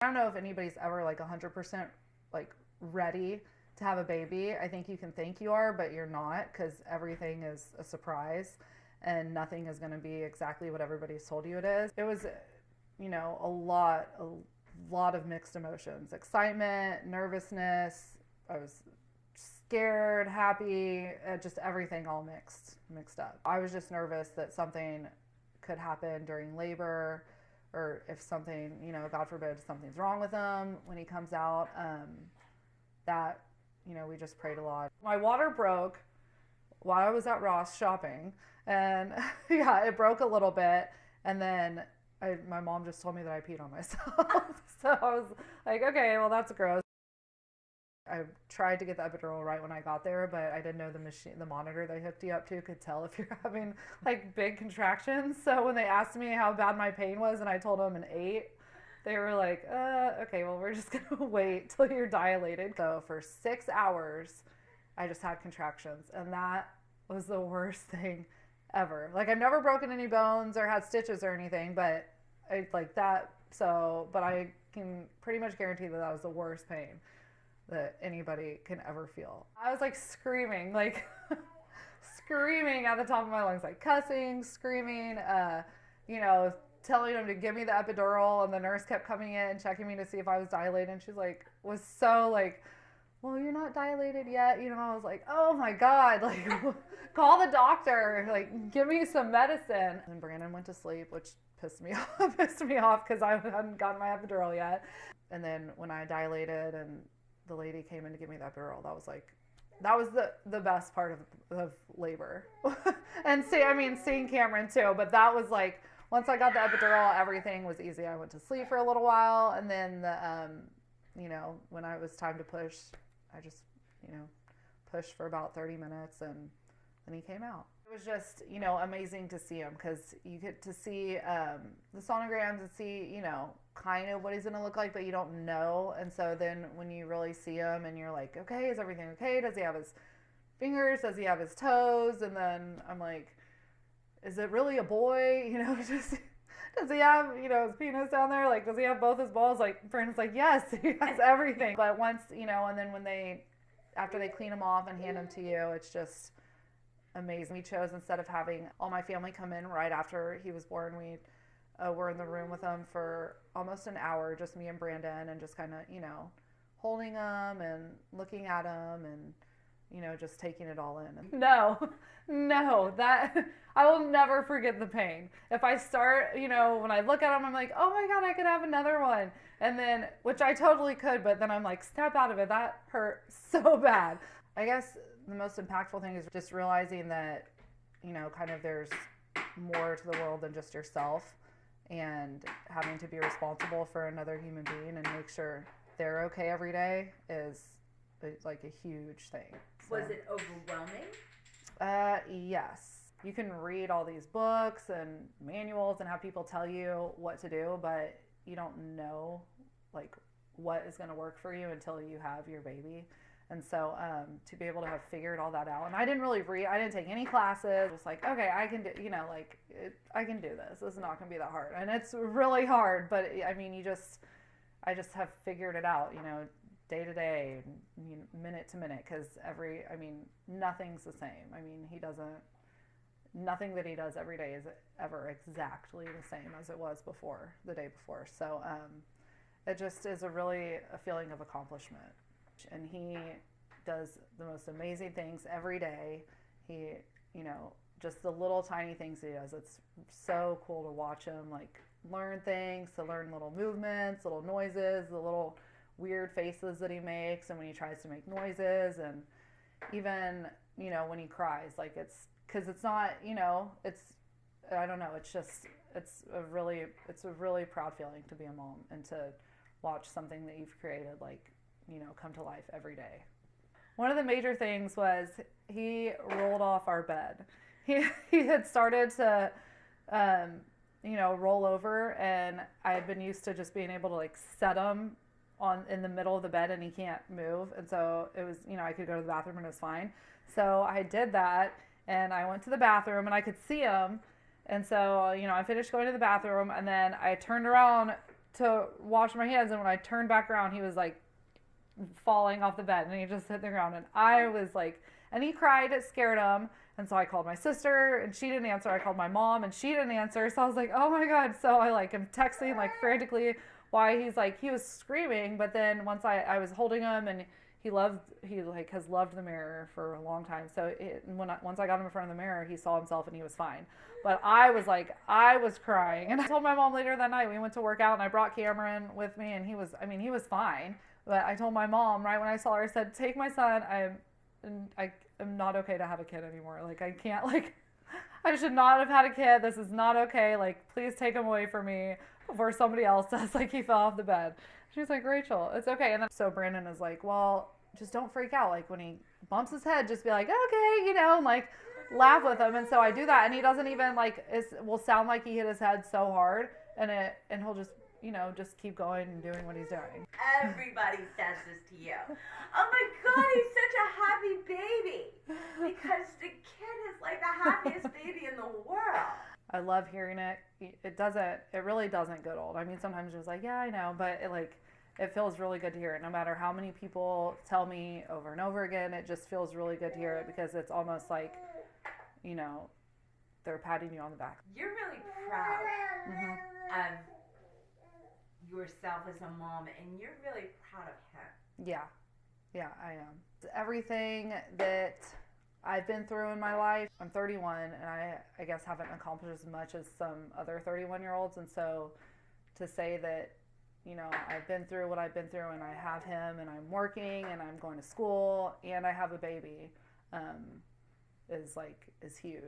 I don't know if anybody's ever like 100% like ready to have a baby. I think you can think you are, but you're not, because everything is a surprise and nothing is going to be exactly what everybody's told you it is. It was, a lot of mixed emotions, excitement, nervousness. I was scared, happy, just everything all mixed up. I was just nervous that something could happen during labor, or if something, God forbid, something's wrong with him when he comes out. That, we just prayed a lot. My water broke while I was at Ross shopping, and yeah, it broke a little bit, and then my mom just told me that I peed on myself. So I was like, okay, well, that's gross. I tried to get the epidural right when I got there, but I didn't know the monitor they hooked you up to could tell if you're having like big contractions. So when they asked me how bad my pain was and I told them an 8, they were like, okay, well, we're just going to wait till you're dilated. So for 6 hours, I just had contractions, and that was the worst thing ever. Like, I've never broken any bones or had stitches or anything, but but I can pretty much guarantee that was the worst pain that anybody can ever feel. I was like screaming, screaming at the top of my lungs, like cussing, screaming, telling them to give me the epidural, and the nurse kept coming in and checking me to see if I was dilated, and she's like, was so like, well, you're not dilated yet, I was like, oh my God, like, call the doctor, like, give me some medicine. And Brandon went to sleep, which pissed me off because I hadn't gotten my epidural yet. And then when I dilated and the lady came in to give me the epidural, that was the best part of labor. And seeing Cameron too, but that was like, once I got the epidural, everything was easy. I went to sleep for a little while, and then when it was time to push, I just, pushed for about 30 minutes, and then he came out. It was just, amazing to see him, because you get to see the sonograms and see, kind of what he's going to look like, but you don't know. And so then when you really see him and you're like, okay, is everything okay? Does he have his fingers? Does he have his toes? And then I'm like, is it really a boy? Does he have, his penis down there? Like, does he have both his balls? Like, Brandon's like, yes, he has everything. But once, and then after they clean him off and hand him to you, it's just amazing. We chose, instead of having all my family come in right after he was born, we were in the room with him for almost an hour, just me and Brandon, and just kind of, holding him and looking at him and, just taking it all in. No, that I will never forget the pain. If I start, when I look at him, I'm like, oh my God, I could have another one. And then, which I totally could, but then I'm like, snap out of it. That hurt so bad. I guess the most impactful thing is just realizing that, kind of there's more to the world than just yourself, and having to be responsible for another human being and make sure they're okay every day is like a huge thing. So, was it overwhelming? Yes. You can read all these books and manuals and have people tell you what to do, but you don't know like what is going to work for you until you have your baby. And so to be able to have figured all that out, and I didn't take any classes, just like, okay, I can do, I can do this. This is not going to be that hard. And it's really hard, but I just have figured it out, day to day, minute to minute, because nothing's the same. Nothing that he does every day is ever exactly the same as it was the day before. So it just is a feeling of accomplishment. And he does the most amazing things every day. He, just the little tiny things he does. It's so cool to watch him, like, learn things, to learn little movements, little noises, the little weird faces that he makes, and when he tries to make noises, and even, when he cries, like, it's, because it's not, I don't know, it's a really proud feeling to be a mom and to watch something that you've created, like, come to life every day. One of the major things was he rolled off our bed. He had started to, roll over, and I had been used to just being able to like set him in the middle of the bed, and he can't move. And so it was, I could go to the bathroom and it was fine. So I did that, and I went to the bathroom and I could see him. And so, I finished going to the bathroom, and then I turned around to wash my hands, and when I turned back around, he was like falling off the bed, and he just hit the ground, and I was like, and he cried. It scared him. And so I called my sister, and she didn't answer. I called my mom, and she didn't answer. So I was like, oh my God. So I like am texting like frantically why he was screaming. But then once I was holding him, and he like has loved the mirror for a long time. So once I got him in front of the mirror, he saw himself and he was fine. But I was crying. And I told my mom later that night, we went to work out, and I brought Cameron with me, and he was fine. But I told my mom right when I saw her, I said, take my son. I am not okay to have a kid anymore. Like, I can't, like, I should not have had a kid. This is not okay. Like, please take him away from me before somebody else does. Like, he fell off the bed. She was like, Rachel, it's okay. And then so Brandon is like, well, just don't freak out. Like, when he bumps his head, just be like, okay, and like laugh with him. And so I do that, and he doesn't even like, it will sound like he hit his head so hard, and he'll just, just keep going and doing what he's doing. Everybody says this to you. Oh my God, he's such a happy baby. Because the kid is like the happiest baby in the world. I love hearing it. It really doesn't get old. I mean, sometimes you're just like, yeah, I know, but it feels really good to hear it. No matter how many people tell me over and over again, it just feels really good to hear it, because it's almost like, they're patting you on the back. You're really proud of yourself as a mom, and you're really proud of him. Yeah, I am. Everything that I've been through in my life, I'm 31, and I guess haven't accomplished as much as some other 31-year-olds, and so to say that, I've been through what I've been through, and I have him, and I'm working, and I'm going to school, and I have a baby, is huge.